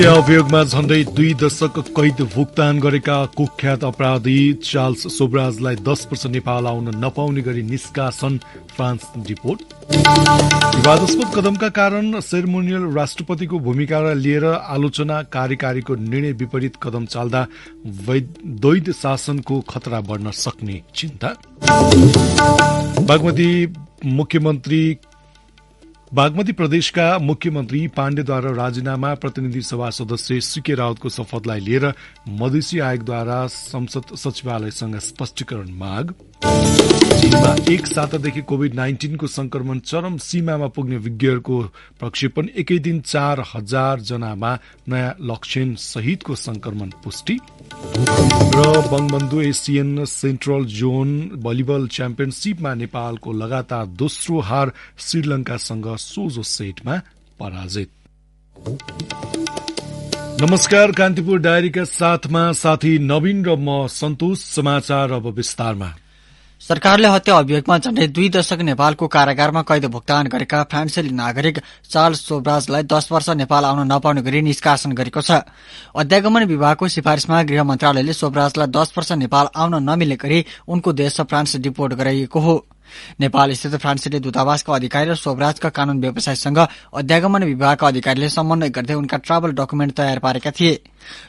हत्या अभियोगमा झण्डै 2 दशक कैद भुक्तान गरेका कुख्यात अपराधी चार्ल्स सोब्राजलाई 10 वर्ष नेपाल आउन नपाउने गरी निष्कासन, फ्रान्स रिपोर्ट। विवादास्पद कदमका कारण सेरेमोनियल राष्ट्रपतिको भूमिकालाई लिएर आलोचना, कार्यकारीको निर्णय विपरीत कदम चाल्दा द्वैध शासनको खतरा बढ्न सक्ने चिन्ता। बागमती प्रदेशका मुख्यमन्त्री पाण्डेद्वारा राजीनामा, प्रतिनिधि सभा सदस्य सीके राउतको शपथलाई लिएर मधेसी आयोगद्वारा संसद सचिवालयसँग स्पष्टीकरण माग। चीनमा एक सातादेखि कोभिड-19 को संक्रमण चरम सीमामा पुग्ने विज्ञहरूको प्रक्षेपण, एकै दिन 4,000 जनामा नयाँ लक्षण सहितको संक्रमण पुष्टि। र Bangabandhu Asian central zone volleyball च्याम्पियनशीपमा नेपालको लगातार दोस्रो हार, श्रीलंकासँग सोझो सेटमा पराजित। नमस्कार, कान्तिपुर डायरीका साथमा साथी नवीन र म सन्तोष। समाचार अब विस्तारमा। सरकारले हत्या अभियोगमा झण्डै 2 दशक नेपालको कारागारमा कैद भुक्तान गरेका फ्रान्सेली नागरिक चार्ल्स सोब्राजलाई 10 वर्ष नेपाल आउन नपाउने गरी निष्कासन गरेको छ। अध्यागमन विभागको सिफारिशमा गृह मन्त्रालयले सोब्राजलाई 10 वर्ष नेपाल आउन नमिले गरी उनको देश फ्रान्स डिपोर्ट गराइएको हो। नेपाल स्थित फ्रान्सेली दूतावासका अधिकारी र सोब्राजका कानून व्यवसायसँग अध्यागमन विभागका अधिकारीले समन्वय गर्दै उनका ट्राभल डकुमेन्ट तयार पारेका थिए।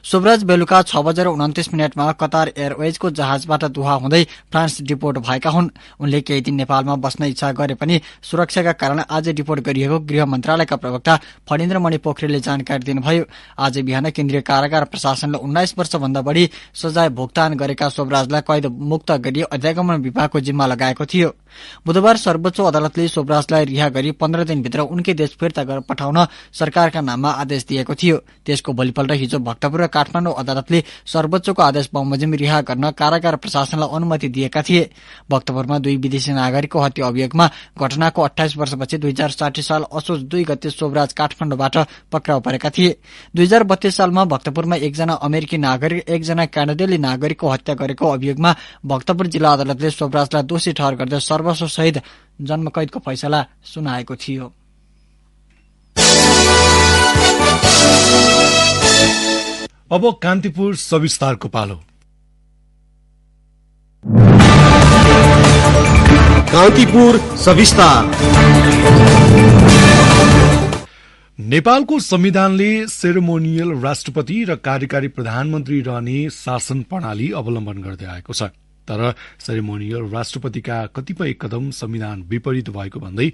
सोब्राज बेलुका 6:29 कतार एयरवेजको जहाजबाट दोहा हुँदै फ्रान्स डिपोर्ट भएका हुन्। उनले केही दिन नेपालमा बस्न इच्छा गरे पनि सुरक्षाका कारण आज डिपोर्ट गरिएको गृह मन्त्रालयका प्रवक्ता फणीन्द्रमणि पोखरेलले जानकारी दिनुभयो। आज बिहान केन्द्रीय कारागार प्रशासनले 19 वर्षभन्दा बढी सजाय भुक्तान गरेका सोब्राजलाई कैद मुक्त गरी अध्यागमन विभागको जिम्मा लगाएको थियो। बुधबार सर्वोच्च अदालतले सोब्राजलाई रिहा गरी 15 दिनभित्र उनकै देश फिर्ता पठाउन सरकारका नाममा आदेश दिएको थियो। त्यसको भोलिपल्ट हिजो भक्तपुर र काठमाडौँ अदालतले सर्वोच्चको आदेश बमोजिम रिहा गर्न कारागार प्रशासनलाई अनुमति दिएका थिए। भक्तपुरमा 2 विदेशी नागरिकको हत्या अभियोगमा घटनाको 28 वर्षपछि 2060 साल असोज 2 गते सोब्राज काठमाडौँबाट पक्राउ परेका थिए। 2032 सालमा भक्तपुरमा एकजना अमेरिकी नागरिक, एकजना क्यानाडियाली नागरिकको हत्या गरेको अभियोगमा भक्तपुर जिल्ला अदालतले सोब्राजलाई दोषी ठहर गर्दै सर्वस्व सहित जन्मकैदको फैसला सुनाएको थियो। अब कान्तिपुर सविस्तारको पालो। कान्तिपुर सविस्तार। नेपालको संविधानले सेरेमोनियल राष्ट्रपति र कार्यकारी प्रधानमन्त्री रहने शासन प्रणाली अवलम्बन गर्दै आएको छ। तर सेरेमोनियल राष्ट्रपतिका कतिपय कदम संविधान विपरीत भएको भन्दै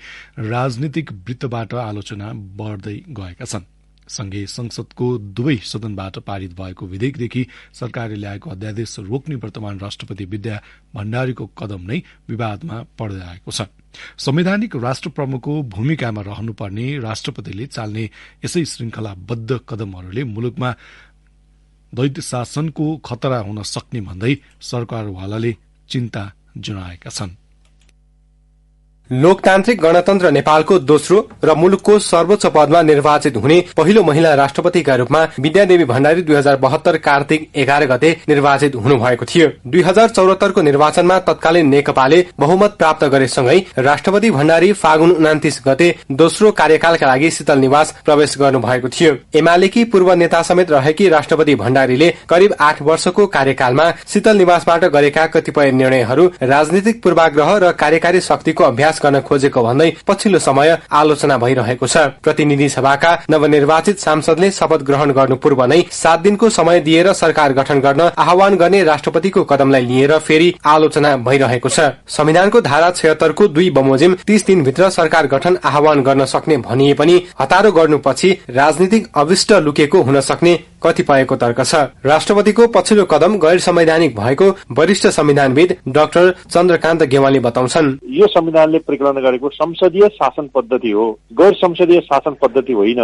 राजनीतिक वृत्तबाट आलोचना बढ्दै गएका छन्। सँगै संसदको दुवै सदनबाट पारित भएको विधेयकदेखि सरकारले ल्याएको अध्यादेश रोक्ने वर्तमान राष्ट्रपति विद्या भण्डारीको कदम नै विवादमा पर्दै आएको छ। संवैधानिक राष्ट्र प्रमुखको भूमिकामा रहनुपर्ने राष्ट्रपतिले चाल्ने यसै श्रृंखलाबद्ध कदमहरूले मुलुकमा द्वैध शासनको खतरा हुन सक्ने भन्दै सरकारवालाले चिन्ता जनाएका छन्। लोकतान्त्रिक गणतन्त्र नेपालको दोस्रो र मुलुकको सर्वोच्च पदमा निर्वाचित हुने पहिलो महिला राष्ट्रपतिका रूपमा विद्यादेवी भण्डारी 2072 कार्तिक 11 गते निर्वाचित हुनुभएको थियो। 2074 को निर्वाचनमा तत्कालीन नेकपाले बहुमत प्राप्त गरेसँगै राष्ट्रपति भण्डारी फागुन 29 गते दोस्रो कार्यकालका लागि शीतल निवास प्रवेश गर्नुभएको थियो। एमालेकी पूर्व नेता समेत रहेकी राष्ट्रपति भण्डारीले करिब 8 वर्षको कार्यकालमा शीतल निवासबाट गरेका कतिपय निर्णयहरू राजनीतिक पूर्वाग्रह र कार्यकारी शक्तिको अभ्यास गर्न खोजेको भन्दै पछिल्लो समय आलोचना भइरहेको छ। प्रतिनिधि सभाका नवनिर्वाचित सांसदले शपथ ग्रहण गर्नु पूर्व नै 7 दिनको समय दिएर सरकार गठन गर्न आह्वान गर्ने राष्ट्रपतिको कदमलाई लिएर फेरि आलोचना भइरहेको छ। संविधानको धारा 76 को 2 बमोजिम 30 दिनभित्र सरकार गठन आह्वान गर्न सक्ने भनिए पनि हतारो गर्नुपछि राजनीतिक अभिष्ट लुकेको हुन सक्ने कतिपयको तर्क छ। राष्ट्रपतिको पछिल्लो कदम गैर संवैधानिक भएको वरिष्ठ संविधानविद डाक्टर चन्द्रकान्त गेवाली बताउँछन्। यो संविधानले परिकल्पना गरेको संसदीय शासन पद्धति हो, गैर संसदीय शासन पद्धति होइन।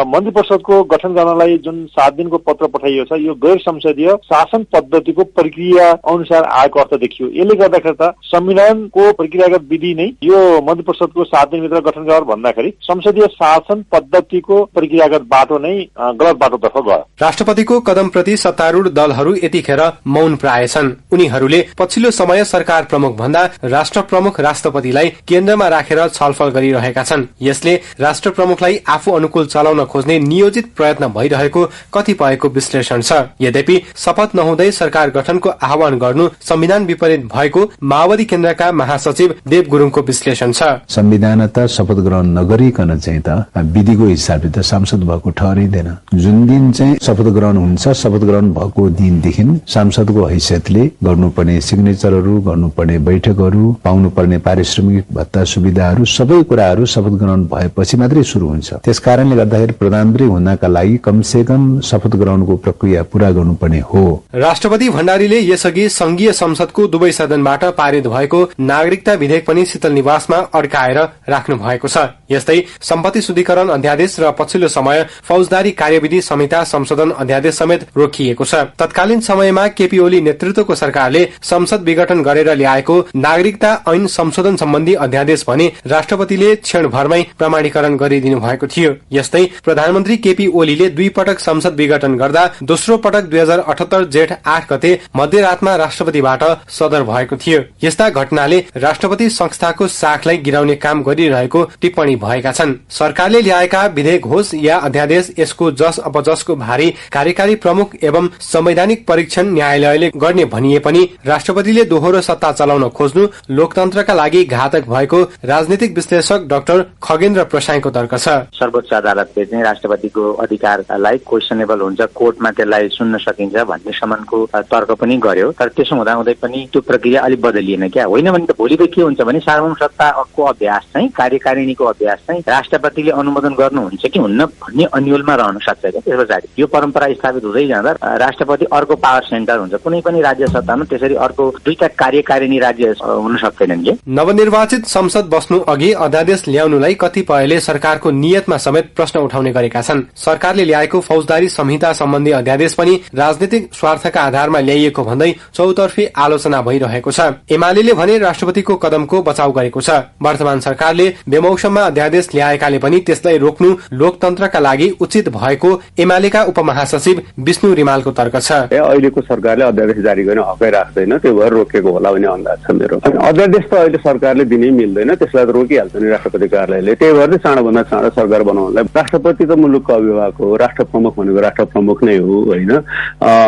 मन्त्री परिषदको गठन गर्नलाई जुन 7 दिनको पत्र पठाइएको छ, यो गैर संसदीय शासन पद्धतिको प्रक्रिया अनुसार आएको अर्थ देखियो। यसले गर्दाखेरि त संविधानको प्रक्रियागत विधि नै यो मन्त्री परिषदको 7 दिनभित्र गठन गर भन्दाखेरि संसदीय शासन पद्धतिको प्रक्रियागत बाटो नै गलत बाटोतर्फ गयो। राष्ट्रपतिको कदमप्रति सत्तारूढ दलहरू यतिखेर मौन प्राय छन्। उनीहरूले पछिल्लो समय सरकार प्रमुख भन्दा राष्ट्र प्रमुख राष्ट्रपतिलाई केन्द्रमा राखेर छलफल गरिरहेका छन्। यसले राष्ट्र प्रमुखलाई आफू अनुकूल चलाउन खोज्ने नियोजित प्रयत्न भइरहेको कतिपयको विश्लेषण छ। यद्यपि शपथ नहुँदै सरकार गठनको आह्वान गर्नु संविधान विपरीत भएको माओवादी केन्द्रका महासचिव देव गुरुङको विश्लेषण छ। संविधान त शपथ ग्रहण नगरिकन चाहिँ त विधिको हिसाबले त सांसद भएको ठहरिँदैन। जुन दिन चाहिँ शपथ ग्रहण हुन्छ, शपथ ग्रहण भएको दिनदेखि सांसदको हैसियतले गर्नुपर्ने सिग्नेचरहरू, गर्नुपर्ने बैठकहरू, पाउनुपर्ने पारिश्रमिक भत्ता सुविधाहरू सबै कुराहरू शपथ ग्रहण भएपछि मात्रै शुरू हुन्छ। त्यसकारणले गर्दाखेरि प्रधानमन्त्री हुनका लागि कमसे कम शपथ ग्रहणको प्रक्रिया पूरा गर्नुपर्ने हो। राष्ट्रपति भण्डारीले यसअघि संघीय संसदको दुवै सदनबाट पारित भएको नागरिकता विधेयक पनि शीतल निवासमा अड्काएर राख्नु भएको छ। यस्तै सम्पत्ति शुद्धिकरण अध्यादेश र पछिल्लो समय फौजदारी कार्यविधि संहिता संशोधन अध्यादेश समेत रोकिएको छ। तत्कालीन समयमा केपी ओली नेतृत्वको सरकारले संसद विघटन गरेर ल्याएको नागरिकता ऐन संशोधन सम्बन्धी अध्यादेश भने राष्ट्रपतिले क्षणभरमै प्रमाणीकरण गरिदिनु भएको थियो। यस्तै प्रधानमन्त्री केपी ओलीले 2 पटक संसद विघटन गर्दा दोस्रो पटक 2078 जेठ 8 गते मध्यरातमा राष्ट्रपतिबाट सदर भएको थियो। यस्ता घटनाले राष्ट्रपति संस्थाको साखलाई गिराउने काम गरिरहेको टिप्पणी भएका छन्। सरकारले ल्याएका विधेयक होस् या अध्यादेश यसको जस अपजसको भारी कार्यकारी प्रमुख एवं संवैधानिक परीक्षण न्यायालयले गर्ने भनिए पनि राष्ट्रपतिले दोहोरो सत्ता चलाउन खोज्नु लोकतन्त्रका लागि घातक भएको राजनीतिक विश्लेषक डाक्टर खगेन्द्र प्रसाईको तर्क छ। सर्वोच्च अदालतले चाहिँ राष्ट्रपतिको अधिकारलाई क्वेसनेबल हुन्छ, कोर्टमा त्यसलाई सुन्न सकिन्छ भन्ने सम्मको तर्क पनि गर्यो। तर त्यसो हुँदाहुँदै पनि त्यो प्रक्रिया अलिक बदलिएन क्या। होइन भने त भोलि के हुन्छ भने सार्वभौम सत्ताको अभ्यास चाहिँ कार्यकारिणीको अभ्यास चाहिँ राष्ट्रपतिले अनुमोदन गर्नुहुन्छ कि हुन्न भन्ने अन्यलमा रहन सक्छ क्या। त्यस पछाडि यो परम्परा स्थापित हुँदै जाँदा राष्ट्रपति अर्को पावर सेन्टर हुन्छ। कुनै पनि राज्य सत्तामा त्यसरी अर्को 2टा कार्यकारिणी राज्य हुन सक्दैनन् के। नवनिर्वाचित संसद बस्नु अघि अध्यादेश ल्याउनुलाई कतिपयले सरकारको नियतमा समेत प्रश्न उठाउने गरेका छन्। सरकारले ल्याएको फौजदारी संहिता सम्बन्धी अध्यादेश पनि राजनीतिक स्वार्थका आधारमा ल्याइएको भन्दै चौतर्फी आलोचना भइरहेको छ। एमाले भने राष्ट्रपतिको कदमको बचाउ गरेको छ। वर्तमान सरकारले बेमौसममा अध्यादेश ल्याएकाले पनि त्यसलाई रोक्नु लोकतन्त्रका लागि उचित भएको एमालेका उपमहासचिव विष्णु रिमालको तर्क छ। अहिलेको सरकारले अध्यादेश जारी गर्न हकै राख्दैन, त्यो भएर रोकेको होला भन्ने अन्दाज छ मेरो। अध्यादेश त अहिले सरकारले दिनै मिल्दैन, त्यसलाई त रोकिहाल्छ नि राष्ट्रपति कार्यालयले। त्यही भएर चाँडोभन्दा चाँडो सरकार बनाउनलाई राष्ट्रपति त मुलुकको अभिभावक हो, राष्ट्र प्रमुख भनेको राष्ट्र प्रमुख नै हो होइन।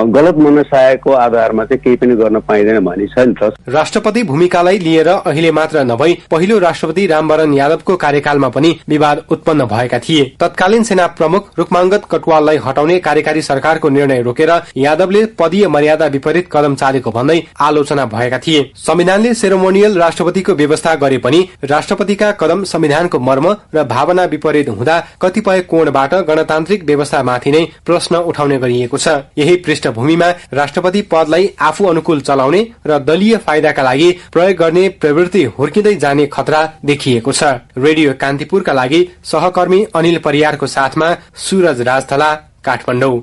गलत मनसायको आधारमा चाहिँ केही पनि गर्न पाइँदैन भनी छ नि त। राष्ट्रपति भूमिकालाई लिएर अहिले मात्र नभई पहिलो राष्ट्रपति रामवरण यादवको कार्यकालमा पनि विवाद उत्पन्न भएका थिए। तत्कालीन सेना प्रमुख रुक्माङ्गद कटुवाललाई हटाउने कार्यकारी सरकारको निर्णय रोकेर यादवले पदीय मर्यादा विपरीत कदम चालेको भन्दै आलोचना भएका थिए। संविधानले सेरोमोनियल राष्ट्रपतिको व्यवस्था गरे पनि राष्ट्रपतिका कदम संविधानको मर्म र भावना विपरीत हुँदा कतिपय कोणबाट गणतान्त्रिक व्यवस्थामाथि नै प्रश्न उठाउने गरिएको छ। यही पृष्ठभूमिमा राष्ट्रपति पदलाई आफू अनुकूल चलाउने र दलीय फाइदाका लागि प्रयोग गर्ने प्रवृत्ति हुर्किँदै जाने खतरा देखिएको छ। रेडियो कान्तिपुरका लागि सहकर्मी अनिल परियारको साथमा सूरज राजथला, काठमाडौँ।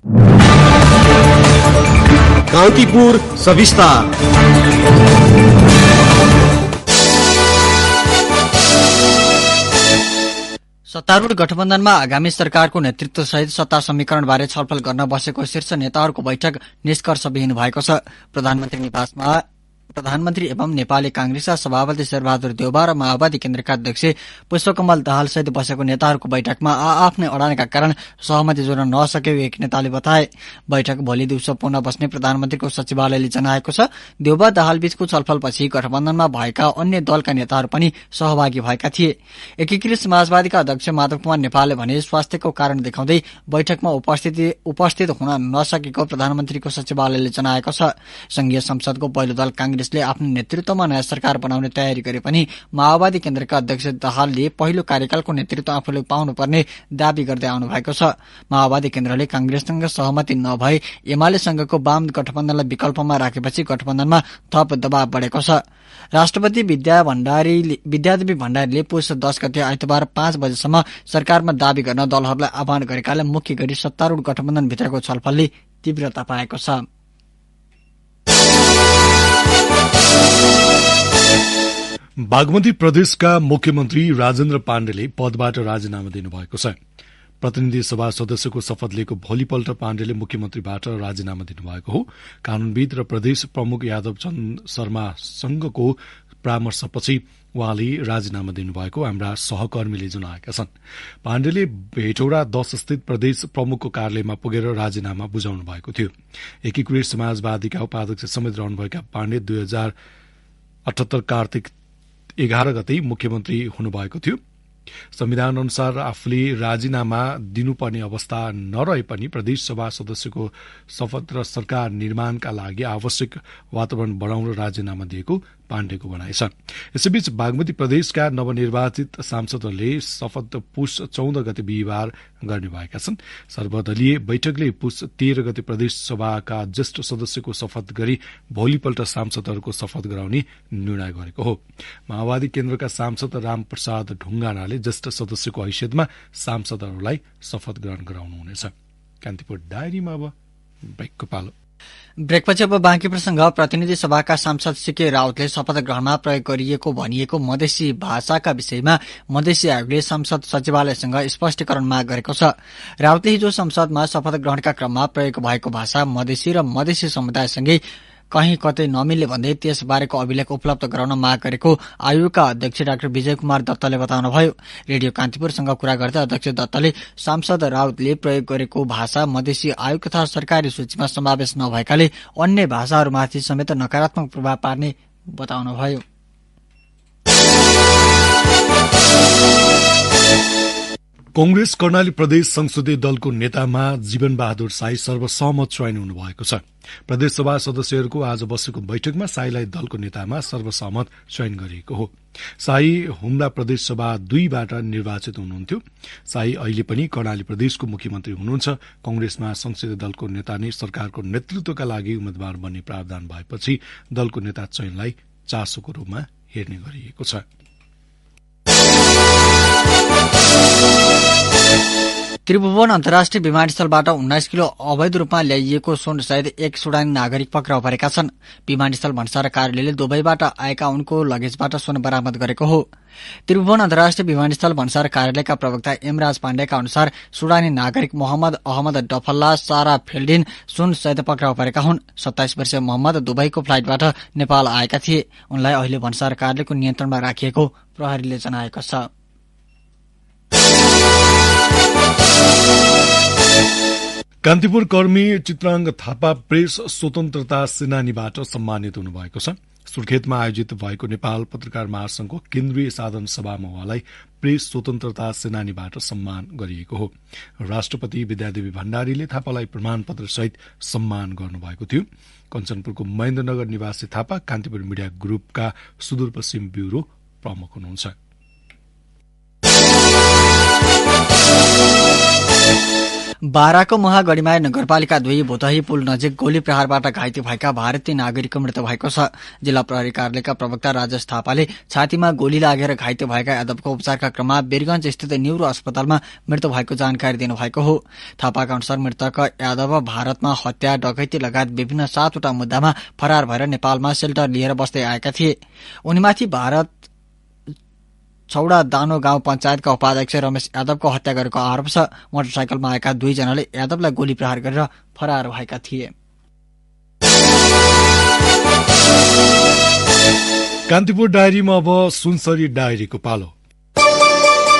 कान्तिपुर सविस्तार। सत्तारूढ़ गठबन्धनमा आगामी सरकारको नेतृत्व सहित सत्ता समीकरणबारे छलफल गर्न बसेको शीर्ष नेताहरूको बैठक निष्कर्षविहीन भएको छ। प्रधानमन्त्री निवासमा प्रधानमन्त्री एवं नेपाली कांग्रेसका सभापति शेरबहादुर देउबा र माओवादी केन्द्रका अध्यक्ष पुष्पकमल दाहाल सहित बसेको नेताहरूको बैठकमा आफ्नै अडानका कारण सहमति जोड्न नसकेको एक नेताले बताए। बैठक भोलि दिउँसो पुनः बस्ने प्रधानमन्त्रीको सचिवालयले जनाएको छ। देउबा दाहाल बीचको छलफलपछि गठबन्धनमा भएका अन्य दलका नेताहरू पनि सहभागी भएका थिए। एकीकृत समाजवादीका अध्यक्ष माधव कुमार नेपालले भने स्वास्थ्यको कारण देखाउँदै बैठकमा उपस्थित हुन नसकेको प्रधानमन्त्रीको सचिवालयले जनाएको छ। संघीय संसदको पहिलो दल कांग्रेसले आफ्नो नेतृत्वमा नयाँ सरकार बनाउने तयारी गरे पनि माओवादी केन्द्रका अध्यक्ष दाहालले पहिलो कार्यकालको नेतृत्व आफूले पाउनुपर्ने दावी गर्दै आउनु भएको छ। माओवादी केन्द्रले कांग्रेससँग सहमति नभए एमालेसँगको वाम गठबन्धनलाई विकल्पमा राखेपछि गठबन्धनमा थप दबाव बढेको छ। राष्ट्रपति विद्यादेवी भण्डारीले पुष 10 गते आइतबार 5 बजेसम्म सरकारमा दावी गर्न दलहरूलाई आह्वान गरेकाले मुख्य गरी सत्तारूढ़ गठबन्धनभित्रको छलफलले तीव्रता पाएको छ। बागमती प्रदेशका मुख्यमन्त्री राजेन्द्र पाण्डेले पदबाट राजीनामा दिनुभएको छ। प्रतिनिधि सभा सदस्यको शपथ लिएको भोलिपल्ट पाण्डेले मुख्यमन्त्रीबाट राजीनामा दिनुभएको हो। कानूनविद र प्रदेश प्रमुख यादव चन्द शर्मासँगको परामर्शपछि उहाँले राजीनामा दिनुभएको हाम्रा सहकर्मीले जनाएका छन्। पाण्डेले भेटौडा 10 स्थित प्रदेश प्रमुखको कार्यालयमा पुगेर राजीनामा बुझाउनु भएको थियो। एकीकृत समाजवादीका उपाध्यक्ष समेत रहनुभएका पाण्डे 2078 कार्तिक 11 गते मुख्यमन्त्री हुनुभएको थियो। संविधान अनुसार आफूले राजीनामा दिनुपर्ने अवस्था नरहे पनि प्रदेश सभा सदस्यको शपथ र सरकार निर्माणका लागि आवश्यक वातावरण बनाउन राजीनामा दिएको पाण्डेको भनाइ छ। यसैबीच बागमती प्रदेशका नवनिर्वाचित सांसदहरूले शपथ पुष 14 गते बिहिबार गर्ने भएका छन्। सर्वदलीय बैठकले पुष 13 गते प्रदेश सभाका ज्येष्ठ सदस्यको शपथ गरी भोलिपल्ट सांसदहरूको शपथ गराउने निर्णय गरेको हो। माओवादी केन्द्रका सांसद रामप्रसाद ढुङ्गानाले ज्येष्ठ सदस्यको हैसियतमा सांसदहरूलाई शपथ ग्रहण गराउनुहुनेछ। कान्तिपुर डायरीमा अब ब्रेकको पालो। ब्रेकपछि अब बाँकी प्रसंग। प्रतिनिधि सभाका सांसद सीके राउतले शपथ ग्रहणमा प्रयोग गरिएको भनिएको मधेसी भाषाका विषयमा मधेसी आयोगले संसद सचिवालयसँग स्पष्टीकरण माग गरेको छ। राउतले हिजो संसदमा शपथ ग्रहणका क्रममा प्रयोग भएको भाषा मधेसी र मधेसी समुदायसँगै कहीँ कतै नमिल्ने भन्दै त्यसबारेको अभिलेख उपलब्ध गराउन माग गरेको आयोगका अध्यक्ष डाक्टर विजय कुमार दत्तले बताउनुभयो। रेडियो कान्तिपुरसँग कुरा गर्दै अध्यक्ष दत्तले सांसद राउतले प्रयोग गरेको भाषा मधेसी आयोग तथा सरकारी सूचीमा समावेश नभएकाले अन्य भाषाहरूमाथि समेत नकारात्मक प्रभाव पार्ने बताउनुभयो। कांग्रेस कर्णाली प्रदेश संसदीय दलको नेतामा जीवन बहादुर साई सर्वसम्मत चयन हुनुभएको छ। प्रदेशसभा सदस्यहरूको आज बसेको बैठकमा साईलाई दलको नेतामा सर्वसम्मत चयन गरिएको हो। साई हुम्ला प्रदेशसभा 2 बाट निर्वाचित हुनुहुन्थ्यो। साई अहिले पनि कर्णाली प्रदेशको मुख्यमन्त्री हुनुहुन्छ। कांग्रेसमा संसदीय दलको नेता नै सरकारको नेतृत्वका लागि उम्मेद्वार बन्ने प्रावधान भएपछि दलको नेता चयनलाई चासोको रूपमा हेर्ने गरिएको छ। त्रिभुवन अन्तर्राष्ट्रिय विमानस्थलबाट 19 किलो अवैध रूपमा ल्याइएको सुन सहित एक सुडानी नागरिक पक्राउ परेका छन्। विमानस्थल भन्सार कार्यालयले दुबईबाट आएका उनको लगेजबाट सुन बरामद गरेको हो। त्रिभुवन अन्तर्राष्ट्रिय विमानस्थल भन्सार कार्यालयका प्रवक्ता एमराज पाण्डेका अनुसार सुडानी नागरिक मोहम्मद अहमद डफल्ला सारा फिल्डिन सुन सहित पक्राउ परेका हुन्। 27 वर्षीय मोहम्मद दुबईको फ्लाइटबाट नेपाल आएका थिए। उनलाई अहिले भन्सार कार्यालयको नियन्त्रणमा राखिएको प्रहरीले जनाएको छ। कान्तिपुर कर्मी चित्रांग थापा प्रेस स्वतन्त्रता सेनानीबाट सम्मानित हुनुभएको छ। सुर्खेतमा आयोजित भएको नेपाल पत्रकार महासंघको केन्द्रीय साधन सभामा उहाँलाई प्रेस स्वतन्त्रता सेनानीबाट सम्मान गरिएको हो। राष्ट्रपति विद्यादेवी भण्डारीले थापालाई प्रमाणपत्र सहित सम्मान गर्नुभएको थियो। कञ्चनपुरको महेन्द्रनगर निवासी थापा कान्तिपुर मिडिया ग्रुपका सुदूरपश्चिम ब्यूरो प्रमुख हुनुहुन्छ। बाराको महागढीमाया नगरपालिका 2 भोतही पुल नजिक गोली प्रहारबाट घाइते भएका भारतीय नागरिकको मृत्यु भएको छ। जिल्ला प्रहरी कार्यालयका प्रवक्ता राजेश थापाले छातीमा गोली लागेर घाइते भएका यादवको उपचारका क्रममा वीरगंज स्थित न्यूरो अस्पतालमा मृत्यु भएको जानकारी दिनुभएको हो। थापाका अनुसार मृतक यादव भारतमा हत्या, डकैती लगायत विभिन्न 7वटा मुद्दामा फरार भएर नेपालमा सेल्टर लिएर बस्दै आएका थिए। उनीमाथि भारत छौडा दानो गाउँ पञ्चायतका उपाध्यक्ष रमेश यादवको हत्या गरेको आरोप छ। मोटरसाइकलमा आएका 2 जनाले यादवलाई गोली प्रहार गरेर फरार भएका थिए। कान्तिपुर डायरीमा अब सुनसरी डायरीको पालो।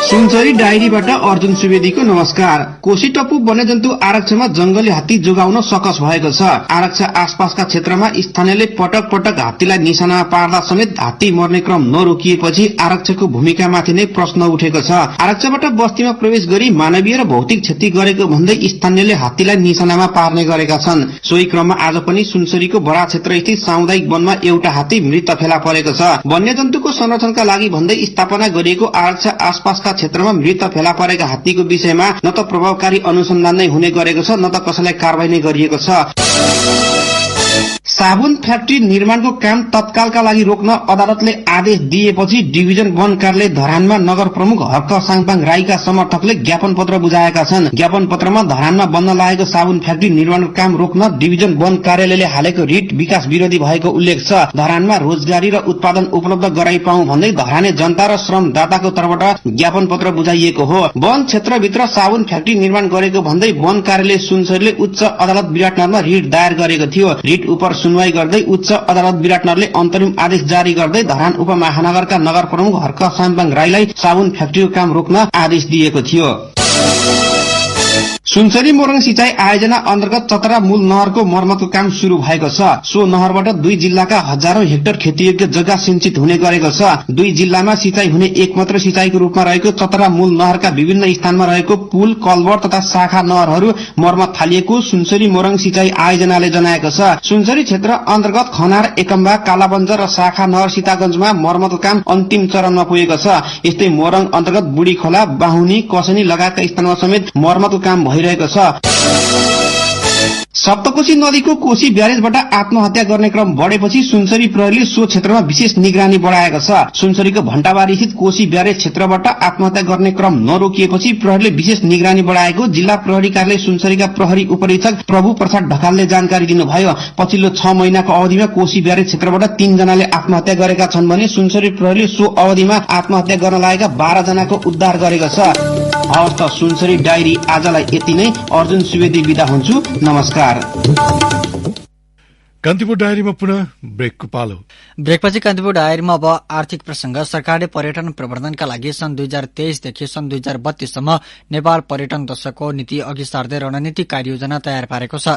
सुनसरी डायरीबाट अर्जुन सुवेदीको नमस्कार। कोशी टप्पु वन्यजन्तु आरक्षमा जंगली हात्ती जोगाउन सकस भएको छ। आरक्ष आसपासका क्षेत्रमा स्थानीयले पटक पटक हात्तीलाई निशानामा पार्दा समेत हात्ती मर्ने क्रम नरोकिएपछि आरक्षको भूमिकामाथि नै प्रश्न उठेको छ। आरक्षबाट बस्तीमा प्रवेश गरी मानवीय र भौतिक क्षति गरेको भन्दै स्थानीयले हात्तीलाई निशानामा पार्ने गरेका छन्। सोही क्रममा आज पनि सुनसरीको बडा क्षेत्र स्थित सामुदायिक वनमा एउटा हात्ती मृत फेला परेको छ। वन्यजन्तुको संरक्षणका लागि भन्दै स्थापना गरिएको आरक्ष आसपासका क्षेत्रमा मृत फेला परेका हात्तीको विषयमा न त प्रभावकारी अनुसन्धान नै हुने गरेको छ, न त कसैलाई कारबाही नै गरिएको छ। साबुन फ्याक्ट्री निर्माणको काम तत्कालका लागि रोक्न अदालतले आदेश दिएपछि डिभिजन वन कार्यालय धरानमा नगर प्रमुख हर्क साङपाङ राईका समर्थकले ज्ञापन पत्र बुझाएका छन्। ज्ञापन पत्रमा धरानमा बन्न लागेको साबुन फ्याक्ट्री निर्माणको काम रोक्न डिभिजन वन कार्यालयले हालेको रिट विकास विरोधी भएको उल्लेख छ। धरानमा रोजगारी र उत्पादन उपलब्ध गराइपाउँ भन्दै धराने जनता र श्रमदाताको तर्फबाट ज्ञापन पत्र बुझाइएको हो। वन क्षेत्रभित्र साबुन फ्याक्ट्री निर्माण गरेको भन्दै वन कार्यालय सुनसरीले उच्च अदालत विराटनगरमा रिट दायर गरेको थियो। रिट उप सुनवाई गर्दै उच्च अदालत विराटनगरले अन्तरिम आदेश जारी गर्दै धरान उपमहानगरका नगर प्रमुख हर्क साङपाङ राईलाई साबुन फ्याक्ट्रीको काम रोक्न आदेश दिएको थियो। सुनसरी मोरङ सिंचाई आयोजना अन्तर्गत चतरा मूल नहरको मर्मतको काम शुरू भएको छ। सो नहरबाट 2 जिल्लाका हजारौं हेक्टर खेतीयोग्य जग्गा सिंचित हुने गरेको छ। 2 जिल्लामा सिंचाई हुने एकमात्र सिंचाईको रूपमा रहेको चतरा मूल नहरका विभिन्न स्थानमा रहेको पुल, कलभर तथा शाखा नहरहरू मर्मत थालिएको सुनसरी मोरङ सिंचाई आयोजनाले जनाएको छ। सुनसरी क्षेत्र अन्तर्गत खनार, एकम्बा, कालाबन्जर र शाखा नहर सीतागंजमा मर्मतको काम अन्तिम चरणमा पुगेको छ। यस्तै मोरङ अन्तर्गत बुढी खोला, बाहुनी, कसनी लगायतका स्थानमा समेत मर्मतको काम भइरहेको छ। सप्तकोशी नदीको कोशी ब्यारेजबाट आत्महत्या गर्ने क्रम बढेपछि सुनसरी प्रहरीले सो क्षेत्रमा विशेष निगरानी बढाएको छ। सुनसरीको भण्टाबारी स्थित कोशी ब्यारेज क्षेत्रबाट आत्महत्या गर्ने क्रम नरोकिएपछि प्रहरीले विशेष निगरानी बढाएको जिल्ला प्रहरी कार्यालय सुनसरीका प्रहरी उपरीक्षक प्रभु प्रसाद ढकालले जानकारी दिनुभयो। पछिल्लो 6 महिनाको अवधिमा कोशी ब्यारेज क्षेत्रबाट 3 जनाले आत्महत्या गरेका छन् भने सुनसरी प्रहरीले सो अवधिमा आत्महत्या गर्न लागेका 12 जनाको उद्धार गरेको छ। हवस् त सुनसरी डायरी आजलाई यति नै। अर्जुन सुवेदी बिदा हुन्छु, नमस्कार। कान्तिपुर डायरीमा पुनः ब्रेकको पालो। ब्रेकपछि कान्तिपुर डायरीमा अब आर्थिक प्रसंग। सरकारले पर्यटन प्रवर्धनका लागि सन् 2023 देखि सन् 2032 सम्म नेपाल पर्यटन दशकको नीति अघि सार्दै रणनीतिक कार्ययोजना तयार पारेको छ।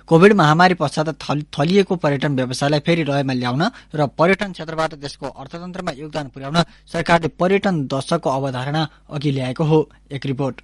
कोविड महामारी पश्चात थलिएको पर्यटन व्यवसायलाई फेरि लयमा ल्याउन र पर्यटन क्षेत्रबाट देशको अर्थतन्त्रमा योगदान पुर्याउन सरकारले पर्यटन दशकको अवधारणा अघि ल्याएको हो। एक रिपोर्ट।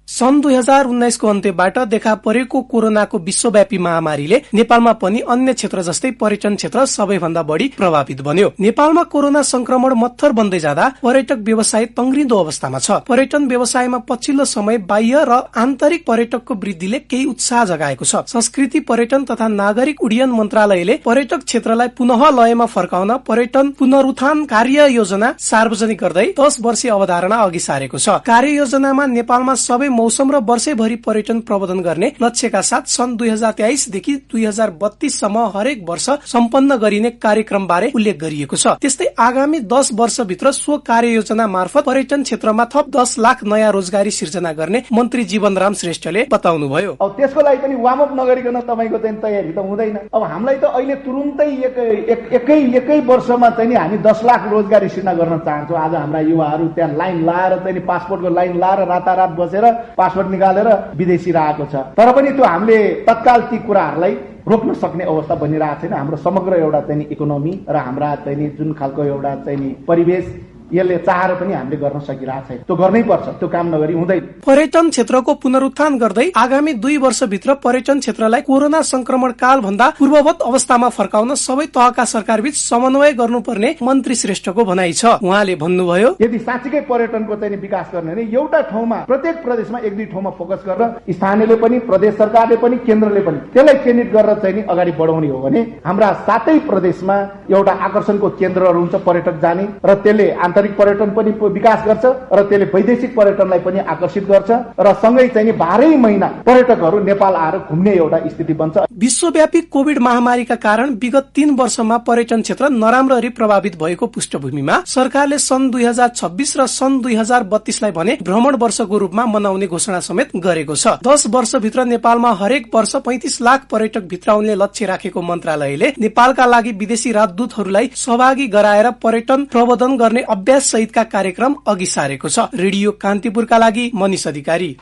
सन् 2019 को अन्त्यबाट देखा परेको कोरोनाको विश्वव्यापी महामारीले नेपालमा पनि अन्य क्षेत्र जस्तै पर्यटन क्षेत्र सबैभन्दा बढी प्रभावित बन्यो। नेपालमा कोरोना संक्रमण मत्थर बन्दै जाँदा पर्यटक व्यवसाय तंग्रिँदो अवस्थामा छ। पर्यटन व्यवसायमा पछिल्लो समय बाह्य र आन्तरिक पर्यटकको वृद्धिले केही उत्साह जगाएको छ। संस्कृति, पर्यटन तथा नागरिक उड्डयन मन्त्रालयले पर्यटक क्षेत्रलाई पुनः लयमा फर्काउन पर्यटन पुनरुत्थान कार्य योजना सार्वजनिक गर्दै 10 वर्षीय अवधारणा अघि सारेको छ। कार्य योजनामा नेपालमा सबै मौसम र वर्षैभरि पर्यटन प्रबन्धन गर्ने लक्ष्यका साथ सन् 2023 देखि 2032 सम्म हरेक वर्ष सम्पन्न गरिने कार्यक्रम बारे उल्लेख गरिएको छ। त्यस्तै आगामी 10 वर्षभित्र सो कार्ययोजना मार्फत पर्यटन क्षेत्रमा थप 10 लाख नयाँ रोजगारी सिर्जना गर्ने मन्त्री जीवनराम श्रेष्ठले बताउनुभयो। अब त्यसको लागि पनि वार्म अप नगरिकन तपाईको चाहिँ तयारी त हुँदैन। अब हामीलाई त अहिले तुरुन्तै एकै वर्षमा चाहिँ हामी 10 लाख रोजगारी सिर्जना गर्न चाहन्छौँ। आज हाम्रा युवाहरू त्यहाँ लाइन लाएर चाहिँ पासपोर्टको लाइन लाएर रातारात बसेर पासपोर्ट निकालेर विदेशी आएको छ। तर पनि त्यो हामीले तत्काल ती कुराहरूलाई रोक्न सक्ने अवस्था बनिरहेको छैन। हाम्रो समग्र एउटा चाहिँ इकोनोमी र हाम्रा चाहिँ जुन खालको एउटा चाहिँ परिवेश यसले चाहेर पनि हामीले गर्न सकिरहेको छैन। त्यो गर्नै पर्छ, त्यो काम नगरी हुँदैन। पर्यटन क्षेत्रको पुनरुत्थान गर्दै आगामी 2 वर्षभित्र पर्यटन क्षेत्रलाई कोरोना संक्रमण काल भन्दा पूर्ववत अवस्थामा फर्काउन सबै तहका सरकारबीच समन्वय गर्नुपर्ने मन्त्री श्रेष्ठको भनाइ छ। उहाँले भन्नुभयो, यदि साँच्चै पर्यटनको चाहिँ विकास गर्ने भने एउटा ठाउँमा प्रत्येक प्रदेशमा 1-2 ठाउँमा फोकस गरेर स्थानीयले पनि प्रदेश सरकारले पनि केन्द्रले पनि त्यसलाई केन्द्रित गरेर चाहिँ अगाडि बढाउने हो भने हाम्रा 7 प्रदेशमा एउटा आकर्षणको केन्द्रहरू हुन्छ पर्यटक जाने र त्यसले आन्तरिक पर्यटन पनि विकास गर्छ र त्यसले वैदेशिक पर्यटनलाई पनि आकर्षित गर्छ र सँगै चाहिँ 12 महिना पर्यटकहरू नेपाल आएर घुम्ने एउटा स्थिति बन्छ। विश्वव्यापी कोविड महामारीका कारण विगत 3 वर्षमा पर्यटन क्षेत्र नराम्ररी प्रभावित भएको पृष्ठभूमिमा सरकारले सन् 2026 र सन् 2032 लाई भने भ्रमण वर्षको रूपमा मनाउने घोषणा समेत गरेको छ। 10 वर्षभित्र नेपालमा हरेक वर्ष 35 लाख पर्यटक भित्राउने लक्ष्य राखेको मन्त्रालयले नेपालका लागि विदेशी राजदूतहरूलाई सहभागी गराएर पर्यटन प्रबन्धन गर्ने अभ्यास सहितका कार्यक्रम अघि सारेको छ। रेडियो कान्तिपुरका लागि मनिष अधिकारी।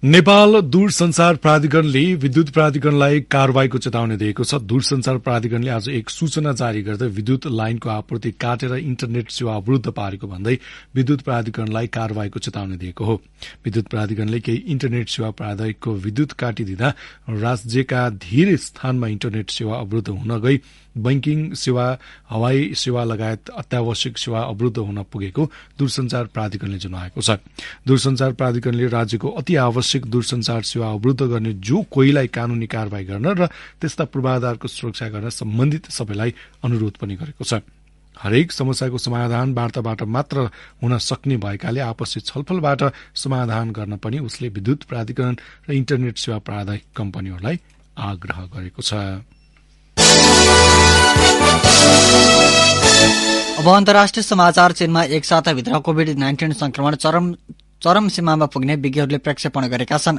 नेपाल दूरसञ्चार प्राधिकरणले विद्युत प्राधिकरणलाई कारवाहीको चेतावनी दिएको छ। दूरसञ्चार प्राधिकरणले आज एक सूचना जारी गर्दै विद्युत लाइनको आपूर्ति काटेर इन्टरनेट सेवा अवरुद्ध पारेको भन्दै विद्युत प्राधिकरणलाई कारवाहीको चेतावनी दिएको हो। विद्युत प्राधिकरणले केही इन्टरनेट सेवा प्राधिकरणको विद्युत काटिदिँदा राज्यका धेरै स्थानमा इन्टरनेट सेवा अवरुद्ध हुन गई बैंकिङ सेवा, हवाई सेवा लगायत अत्यावश्यक सेवा अवरुद्ध हुन पुगेको दूरसञ्चार प्राधिकरणले जनाएको छ। दूरसञ्चार प्राधिकरणले राज्यको अति आवश्यक दूरसञ्चार सेवा अवरुद्ध गर्ने जो कोहीलाई कानूनी कारबाही गर्न र त्यस्ता पूर्वाधारको सुरक्षा गर्न सम्बन्धित सबैलाई अनुरोध पनि गरेको छ। हरेक समस्याको समाधान वार्ताबाट मात्र हुन सक्ने भएकाले आपसी छलफलबाट समाधान गर्न पनि उसले विद्युत प्राधिकरण र इन्टरनेट सेवा प्रदायक कम्पनीहरूलाई आग्रह गरेको छ। अब अन्तर्राष्ट्रिय समाचार। चीनमा एक साताभित्र कोभिड-19 संक्रमण चरम सीमामा पुग्ने विज्ञहरूले प्रक्षेपण गरेका छन्।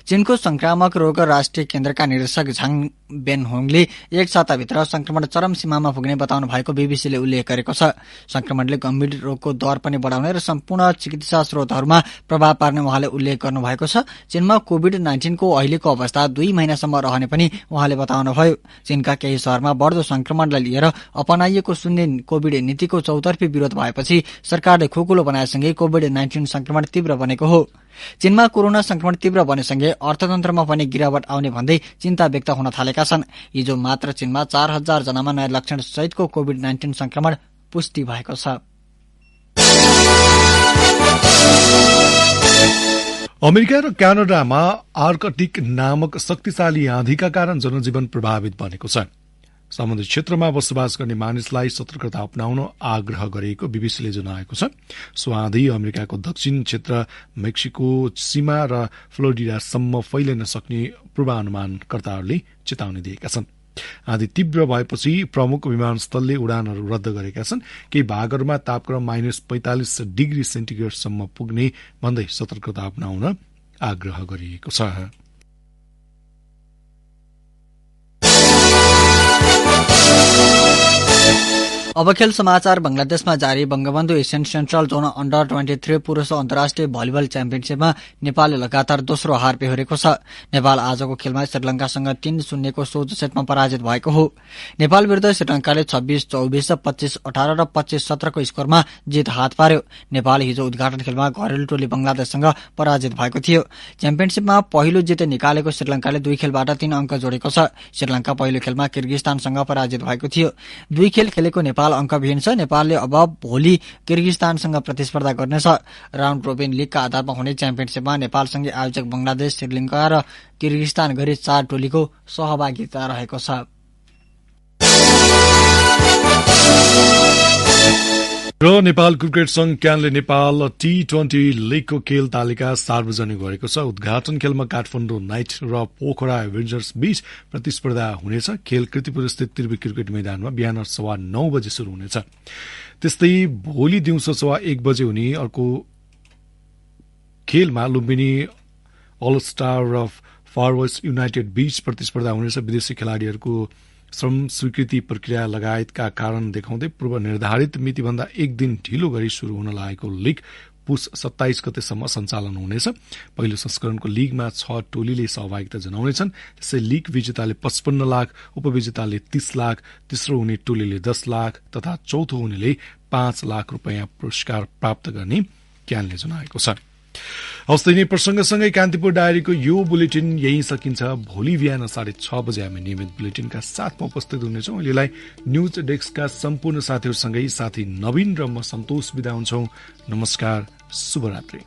चीनको संक्रामक रोग राष्ट्रिय केन्द्रका निर्देशक झाङ बेनहोङले एक साताभित्र संक्रमण चरम सीमामा पुग्ने बताउनु भएको बीबीसीले उल्लेख गरेको छ। संक्रमणले गम्भीर रोगको दर पनि बढाउने र सम्पूर्ण चिकित्सा स्रोतहरूमा प्रभाव पार्ने उहाँले उल्लेख गर्नुभएको छ। चीनमा कोभिड-19 को अहिलेको अवस्था 2 महिनासम्म रहने पनि उहाँले बताउनुभयो। चीनका केही शहरमा बढ्दो संक्रमणलाई लिएर अपनाइएको शून्य कोभिड नीतिको चौतर्फी विरोध भएपछि सरकारले खोकुलो बनाएसँगै कोभिड-19 संक्रमण तीव्र बनेको हो। चीनमा कोरोना संक्रमण तीव्र बनेसँगै अर्थतन्त्रमा पनि गिरावट आउने भन्दै चिन्ता व्यक्त हुन थालेका छन्। हिजो मात्र चीनमा 4000 जनामा नयाँ लक्षण सहितको कोभिड-19 संक्रमण पुष्टि भएको छ। अमेरिका र क्यानाडामा आर्कटिक नामक शक्तिशाली आँधीका कारण जनजीवन प्रभावित बनेको छ। समुद्री क्षेत्रमा बसोबास गर्ने मानिसलाई सतर्कता अपनाउन आग्रह गरेको बीबीसीले जनाएको छ। सो आँधी अमेरिकाको दक्षिण क्षेत्र, मेक्सिको सीमा र फ्लोरिडासम्म फैलिन सक्ने पूर्वानुमानकर्ताहरूले चेतावनी दिएका छन्। आँधी तीव्र भएपछि प्रमुख विमानस्थलले उडानहरू रद्द गरेका छन्। केही भागहरूमा तापक्रम -45 डिग्री सेन्टिग्रेडसम्म पुग्ने भन्दै सतर्कता अपनाउन आग्रह गरिएको छ। अब खेल समाचार। बंगलादेशमा जारी Bangabandhu Asian central John under 23 पुरूष अन्तर्राष्ट्रिय भलिबल च्याम्पियनशीपमा नेपालले लगातार दोस्रो हार बेहोरेको छ। नेपाल आजको खेलमा श्रीलंकासँग 3-0 को सोझो सेटमा पराजित भएको हो। नेपाल विरुद्ध श्रीलंकाले 26-24, 25-18 र 25-17 को स्कोरमा जित हात पार्यो। नेपाल हिजो उद्घाटन खेलमा घरेलु टोली बंगलादेशसँग पराजित भएको थियो। च्याम्पियनशीपमा पहिलो जित निकालेको श्रीलंकाले 2 खेलबाट 3 अंक जोडेको छ। श्रीलंका पहिलो खेलमा किर्गिस्तानसँग पराजित भएको थियो। 2 खेल खेलेको नेपाल अंकविहीन छ। नेपालले अब भोलि किर्गिस्तानसँग प्रतिस्पर्धा गर्नेछ। राउन्ड रोबिन लीगका आधारमा हुने च्याम्पियनशीपमा नेपालसँगै आयोजक बंगलादेश, श्रीलंका र किर्गिस्तान गरी 4 टोलीको सहभागिता रहेको छ। र नेपाल क्रिकेट संघ क्यानले नेपाल T20 लीगको खेल तालिका सार्वजनिक गरेको छ। उद्घाटन खेलमा काठमाडौँ नाइट र पोखरा एभेन्जर्स बीच प्रतिस्पर्धा हुनेछ। खेल कीर्तिपुर स्थित त्रिवी क्रिकेट मैदानमा बिहान 9:15 बजे शुरू हुनेछ। त्यस्तै भोलि दिउँसो 1:15 बजे हुने अर्को खेलमा लुम्बिनी अल स्टार र फार वेस्ट युनाइटेड बीच प्रतिस्पर्धा हुनेछ। विदेशी खेलाड़ीहरूको श्रम स्वीकृति प्रक्रिया लगायतका कारण देखाउँदै पूर्व निर्धारित मितिभन्दा 1 दिन ढिलो गरी शुरू हुन लागेको लीग पुस 27 गतेसम्म सञ्चालन हुनेछ। पहिलो संस्करणको लीगमा 6 टोलीले सहभागिता जनाउनेछन्। त्यसै लीग विजेताले 55 लाख, उपविजेताले 30 लाख, तेस्रो हुने टोलीले 10 लाख तथा चौथो हुनेले 5 लाख रुपियाँ पुरस्कार प्राप्त गर्ने क्यानले जनाएको छ। हवस् यिनै प्रसंगसँगै कान्तिपुर डायरीको यो बुलेटिन यही सकिन्छ। भोलि बिहान 6:30 बजे हामी नियमित बुलेटिनका साथमा उपस्थित हुनेछौँ। अहिलेलाई न्यूज डेस्कका सम्पूर्ण साथीहरूसँगै साथी नवीन र म सन्तोष बिदा हुन्छौँ। नमस्कार, शुभरात्रि।